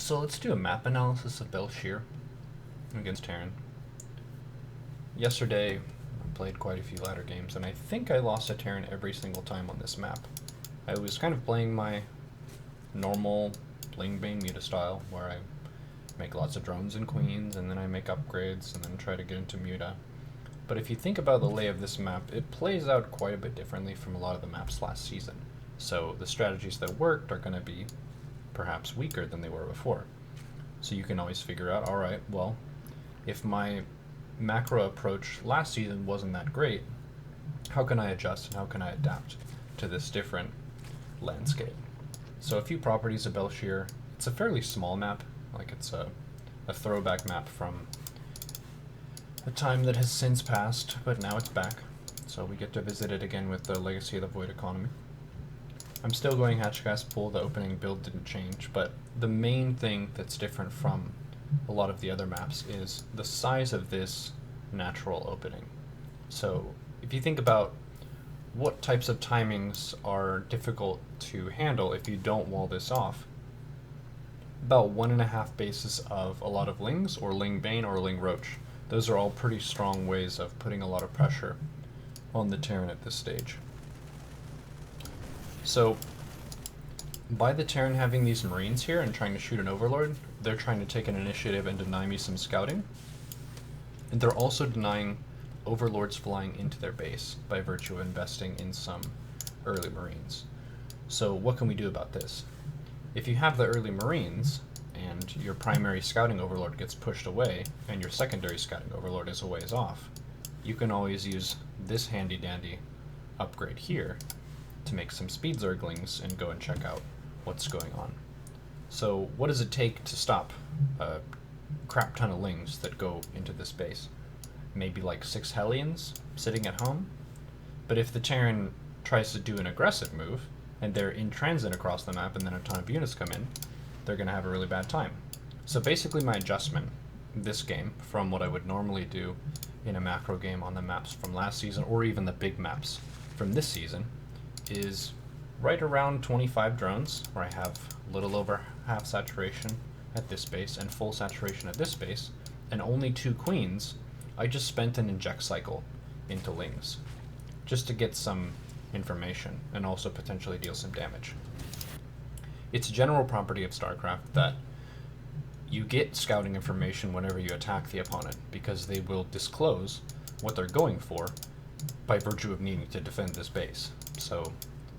So let's do a map analysis of Belshir against Terran. Yesterday, I played quite a few ladder games, and I think I lost to Terran every single time on this map. I was kind of playing my normal Bling Bane Muta style, where I make lots of drones and queens, and then I make upgrades, and then try to get into Muta. But if you think about the lay of this map, it plays out quite a bit differently from a lot of the maps last season. So the strategies that worked are going to be perhaps weaker than they were before. So you can always figure out, alright, well, if my macro approach last season wasn't that great, how can I adjust and how can I adapt to this different landscape? So a few properties of Belshir. It's a fairly small map, like it's a throwback map from a time that has since passed, but now it's back. So we get to visit it again with the Legacy of the Void economy. I'm still going Hatchcast Pool, the opening build didn't change, but the main thing that's different from a lot of the other maps is the size of this natural opening. So if you think about what types of timings are difficult to handle if you don't wall this off, about 1.5 bases of a lot of Lings, or Ling Bane, or Ling Roach. Those are all pretty strong ways of putting a lot of pressure on the Terran at this stage. So, by the Terran having these Marines here and trying to shoot an Overlord, they're trying to take an initiative and deny me some scouting. And they're also denying Overlords flying into their base by virtue of investing in some early Marines. So what can we do about this? If you have the early Marines, and your primary scouting Overlord gets pushed away, and your secondary scouting Overlord is a ways off, you can always use this handy dandy upgrade here to make some speed zerglings and go and check out what's going on. So what does it take to stop a crap ton of Lings that go into this base? Maybe like 6 Hellions sitting at home? But if the Terran tries to do an aggressive move, and they're in transit across the map and then a ton of units come in, they're going to have a really bad time. So basically my adjustment this game from what I would normally do in a macro game on the maps from last season, or even the big maps from this season, is right around 25 drones, where I have a little over half saturation at this base and full saturation at this base, and only 2 queens. I just spent an inject cycle into Lings, just to get some information and also potentially deal some damage. It's a general property of StarCraft that you get scouting information whenever you attack the opponent, because they will disclose what they're going for by virtue of needing to defend this base. So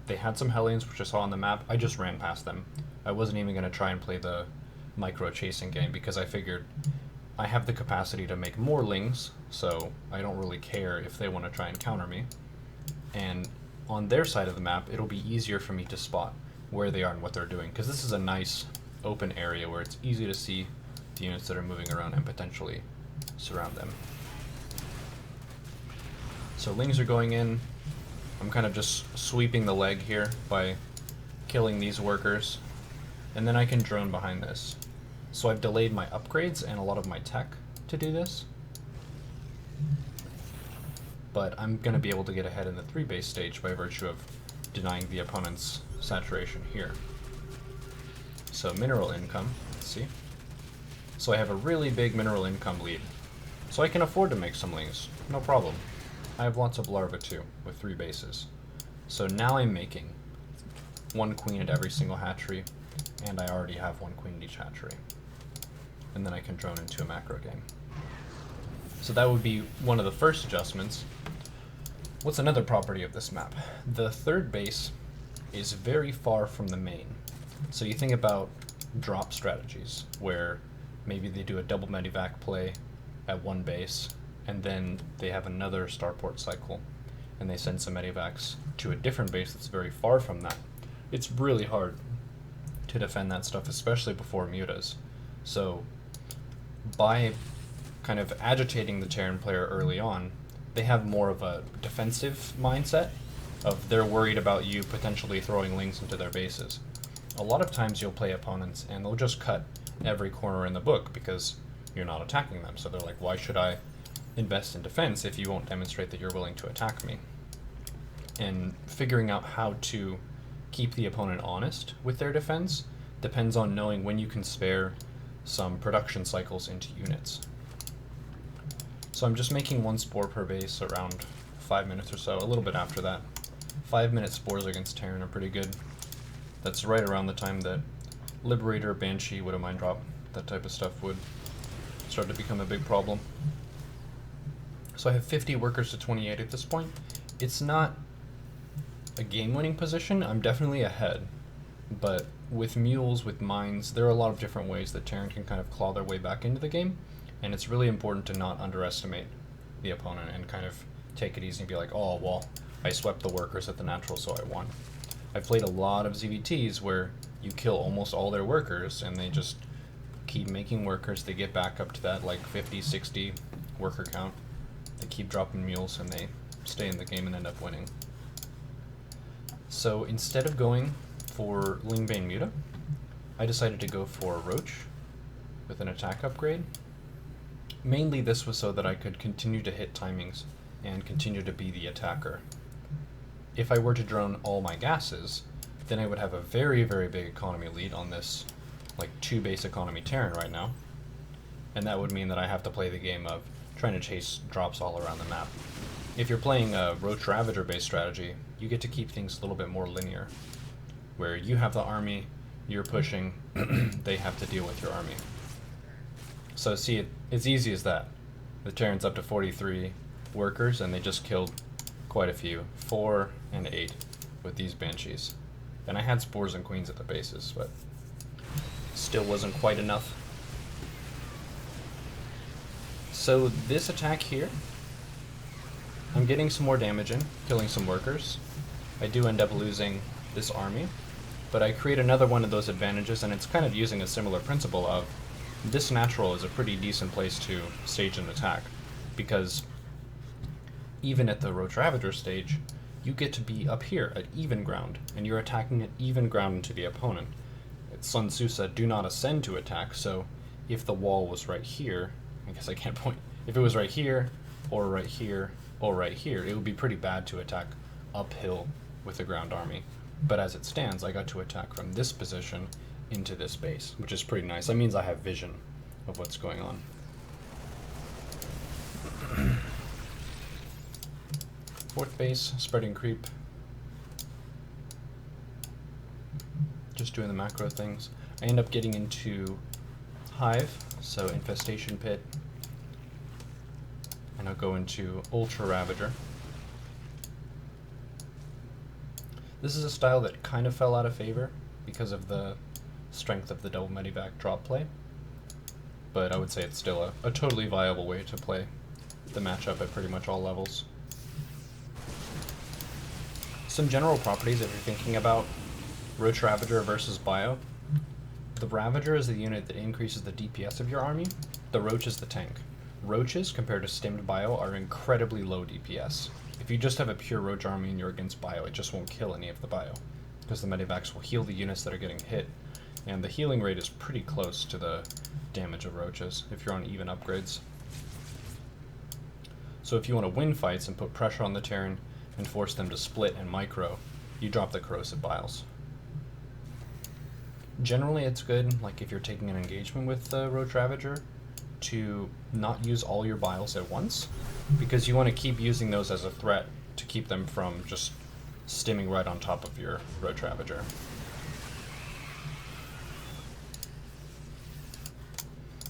they had some Hellions, which I saw on the map. I just ran past them. I wasn't even going to try and play the micro chasing game, because I figured I have the capacity to make more Lings, so I don't really care if they want to try and counter me. And on their side of the map, it'll be easier for me to spot where they are and what they're doing, because this is a nice open area where it's easy to see the units that are moving around and potentially surround them. So Lings are going in. I'm kind of just sweeping the leg here by killing these workers, and then I can drone behind this. So I've delayed my upgrades and a lot of my tech to do this, but I'm going to be able to get ahead in the 3 base stage by virtue of denying the opponent's saturation here. So mineral income, let's see. So I have a really big mineral income lead. So I can afford to make some Lings, no problem. I have lots of larvae too, with 3 bases. So now I'm making 1 queen at every single hatchery, and I already have 1 queen at each hatchery. And then I can drone into a macro game. So that would be one of the first adjustments. What's another property of this map? The 3rd base is very far from the main. So you think about drop strategies, where maybe they do a double medivac play at 1 base, and then they have another starport cycle, and they send some medivacs to a different base that's very far from that. It's really hard to defend that stuff, especially before mutas. So by kind of agitating the Terran player early on, they have more of a defensive mindset of they're worried about you potentially throwing Lings into their bases. A lot of times you'll play opponents and they'll just cut every corner in the book because you're not attacking them. So they're like, why should I invest in defense if you won't demonstrate that you're willing to attack me? And figuring out how to keep the opponent honest with their defense depends on knowing when you can spare some production cycles into units. So I'm just making 1 spore per base around 5 minutes or so, a little bit after that. 5-minute spores against Terran are pretty good. That's right around the time that Liberator, Banshee, Widow Mind Drop, that type of stuff would start to become a big problem. So I have 50 workers to 28 at this point. It's not a game-winning position. I'm definitely ahead. But with mules, with mines, there are a lot of different ways that Terran can kind of claw their way back into the game. And it's really important to not underestimate the opponent and kind of take it easy and be like, oh, well, I swept the workers at the natural, so I won. I've played a lot of ZvTs where you kill almost all their workers and they just keep making workers. They get back up to that like 50, 60 worker count. They keep dropping mules and they stay in the game and end up winning. So instead of going for Lingbane Muta, I decided to go for Roach with an attack upgrade. Mainly this was so that I could continue to hit timings and continue to be the attacker. If I were to drone all my gases, then I would have a very, very big economy lead on this like 2 base economy Terran right now. And that would mean that I have to play the game of trying to chase drops all around the map. If you're playing a Roach Ravager based strategy, you get to keep things a little bit more linear, where you have the army, you're pushing, they have to deal with your army. So see, it's easy as that. The Terran's up to 43 workers and they just killed quite a few, 4 and 8 with these Banshees. And I had spores and queens at the bases, but still wasn't quite enough. So this attack here, I'm getting some more damage in, killing some workers. I do end up losing this army, but I create another one of those advantages, and it's kind of using a similar principle of this natural is a pretty decent place to stage an attack, because even at the Roach Ravager stage, you get to be up here at even ground, and you're attacking at even ground into the opponent. Sun Tzu said, do not ascend to attack, so if the wall was right here, I guess I can't point, if it was right here, or right here, or right here, it would be pretty bad to attack uphill with a ground army. But as it stands, I got to attack from this position into this base, which is pretty nice. That means I have vision of what's going on. Fourth base, spreading creep. Just doing the macro things. I end up getting into Hive, so Infestation Pit. And I'll go into Ultra Ravager. This is a style that kind of fell out of favor because of the strength of the double medivac drop play, but I would say it's still a totally viable way to play the matchup at pretty much all levels. Some general properties if you're thinking about Roach Ravager versus Bio. The Ravager is the unit that increases the DPS of your army. The Roach is the tank. Roaches, compared to stimmed Bio, are incredibly low DPS. If you just have a pure Roach army and you're against Bio, it just won't kill any of the Bio, because the medivacs will heal the units that are getting hit, and the healing rate is pretty close to the damage of Roaches if you're on even upgrades. So if you want to win fights and put pressure on the Terran and force them to split and micro, you drop the Corrosive Biles. Generally it's good, like if you're taking an engagement with the Roach Ravager, to not use all your Biles at once, because you want to keep using those as a threat to keep them from just stimming right on top of your Roach Ravager.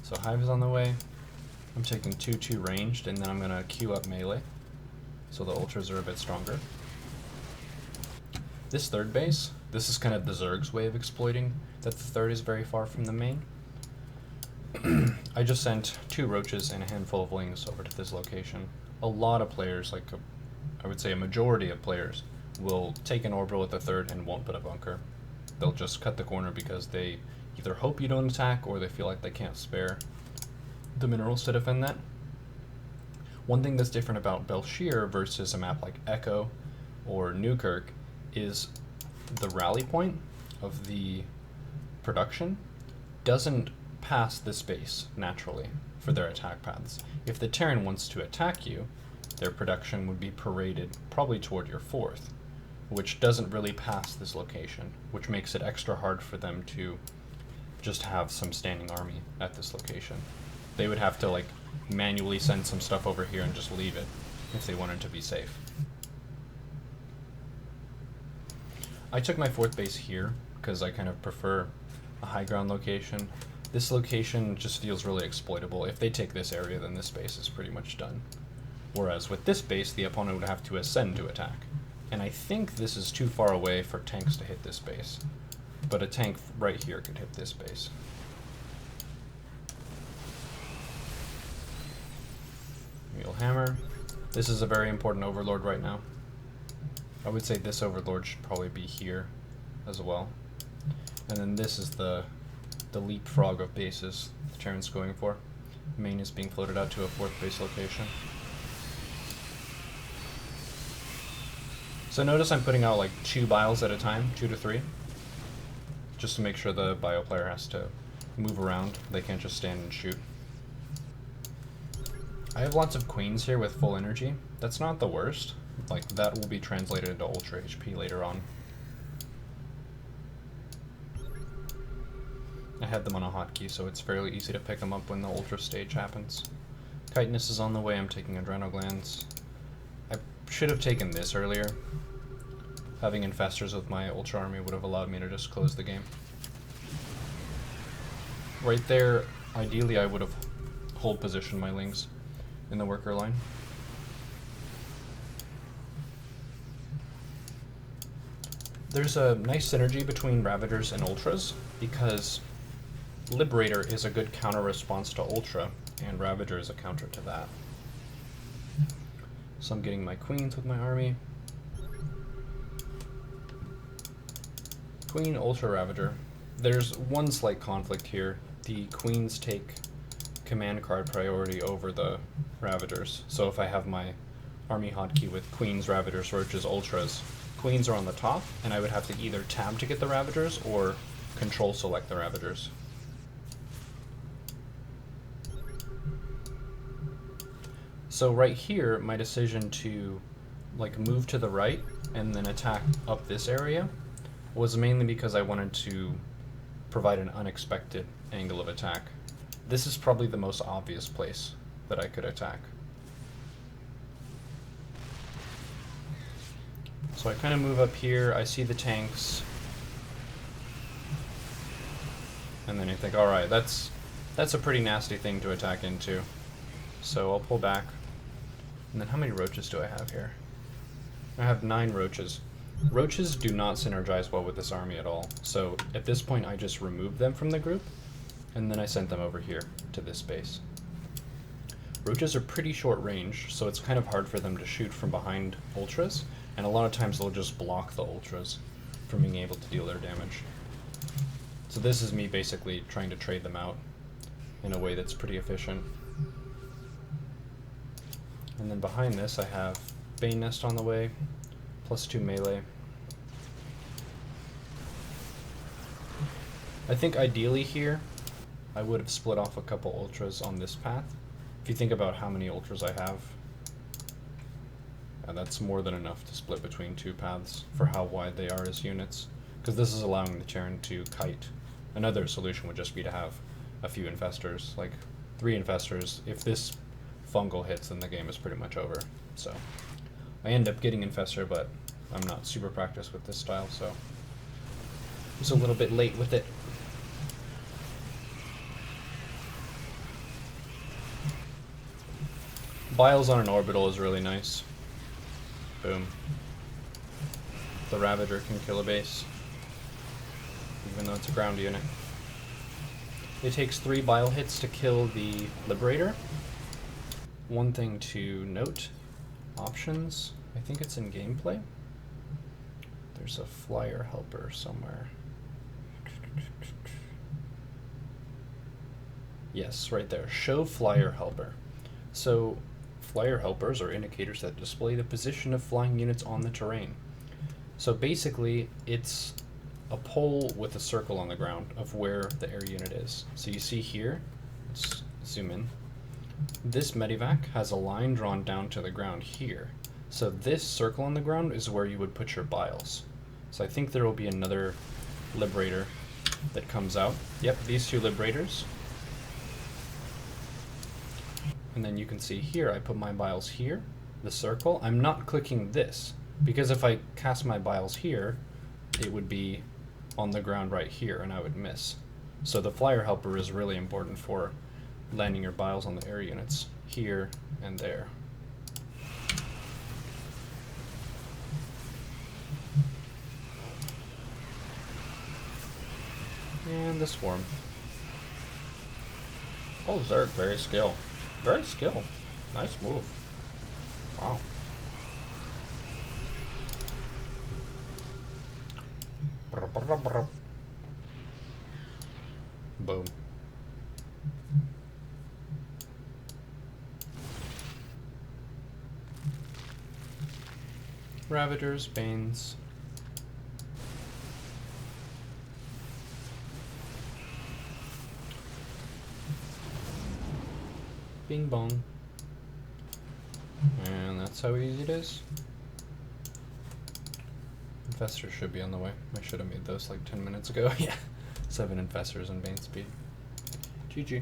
So Hive is on the way. I'm taking 2-2 ranged, and then I'm going to queue up melee, so the Ultras are a bit stronger. This third base, this is kind of the Zerg's way of exploiting that the third is very far from the main. I just sent 2 Roaches and a handful of Lings over to this location. A lot of players, like I would say a majority of players, will take an orbital at the third and won't put a bunker. They'll just cut the corner because they either hope you don't attack or they feel like they can't spare the minerals to defend that. One thing that's different about Belshir versus a map like Echo or Newkirk is the rally point of the production doesn't pass this base naturally for their attack paths. If the Terran wants to attack you, their production would be paraded probably toward your fourth, which doesn't really pass this location, which makes it extra hard for them to just have some standing army at this location. They would have to like manually send some stuff over here and just leave it if they wanted to be safe. I took my 4th base here because I kind of prefer a high ground location. This location just feels really exploitable. If they take this area, then this base is pretty much done. Whereas with this base, the opponent would have to ascend to attack. And I think this is too far away for tanks to hit this base. But a tank right here could hit this base. Wheel hammer. This is a very important overlord right now. I would say this overlord should probably be here as well. And then this is the leapfrog of bases the Terran's going for. Main is being floated out to a 4th base location. So notice I'm putting out like 2 biles at a time, 2 to 3. Just to make sure the bio player has to move around. They can't just stand and shoot. I have lots of queens here with full energy. That's not the worst. Like, that will be translated into ultra HP later on. I had them on a hotkey, so it's fairly easy to pick them up when the ultra stage happens. Chitinous is on the way. I'm taking adrenal glands. I should have taken this earlier. Having infestors with my ultra army would have allowed me to just close the game. Right there, ideally I would have hold positioned my lings in the worker line. There's a nice synergy between Ravagers and Ultras because Liberator is a good counter response to Ultra, and Ravager is a counter to that. So I'm getting my queens with my army. Queen, Ultra, Ravager. There's one slight conflict here. The queens take command card priority over the Ravagers. So if I have my army hotkey with queens, Ravagers, Roaches, Ultras, queens are on the top, and I would have to either tab to get the Ravagers or control select the Ravagers. So right here, my decision to like move to the right and then attack up this area was mainly because I wanted to provide an unexpected angle of attack. This is probably the most obvious place that I could attack. So I kind of move up here, I see the tanks, and then I think, alright, that's a pretty nasty thing to attack into. So I'll pull back. And then how many roaches do I have here? I have 9 roaches. Roaches do not synergize well with this army at all, so at this point I just removed them from the group, and then I sent them over here to this base. Roaches are pretty short range, so it's kind of hard for them to shoot from behind Ultras, and a lot of times they'll just block the Ultras from being able to deal their damage. So this is me basically trying to trade them out in a way that's pretty efficient. And then behind this I have Bane Nest on the way, +2 melee. I think ideally here, I would have split off a couple Ultras on this path. If you think about how many Ultras I have, that's more than enough to split between 2 paths for how wide they are as units, because this is allowing the Terran to kite. Another solution would just be to have a few infestors, like 3 infestors. If this fungal hits, then the game is pretty much over. So I end up getting infestor, but I'm not super practiced with this style, so I was a little bit late with it. Biles on an orbital is really nice. Boom. The Ravager can kill a base, even though it's a ground unit. It takes 3 bile hits to kill the Liberator. One thing to note, options, I think it's in gameplay. There's a flyer helper somewhere. Yes, right there, show flyer helper. So flyer helpers are indicators that display the position of flying units on the terrain. So basically, it's a pole with a circle on the ground of where the air unit is. So you see here, let's zoom in. This medevac has a line drawn down to the ground here. So this circle on the ground is where you would put your biles. So I think there will be another Liberator that comes out. Yep, these two Liberators. And then you can see here, I put my Biles here, the circle. I'm not clicking this, because if I cast my Biles here, it would be on the ground right here, and I would miss. So the Flyer Helper is really important for landing your Biles on the air units, here and there. And the Swarm. Oh, Zerg, very skill. Very skill. Nice move. Wow. Boom. Ravagers, Banes. Bing bong. And that's how easy it is. Infestors should be on the way. I should have made those like 10 minutes ago. Yeah. 7 Infestors and Bane speed. GG.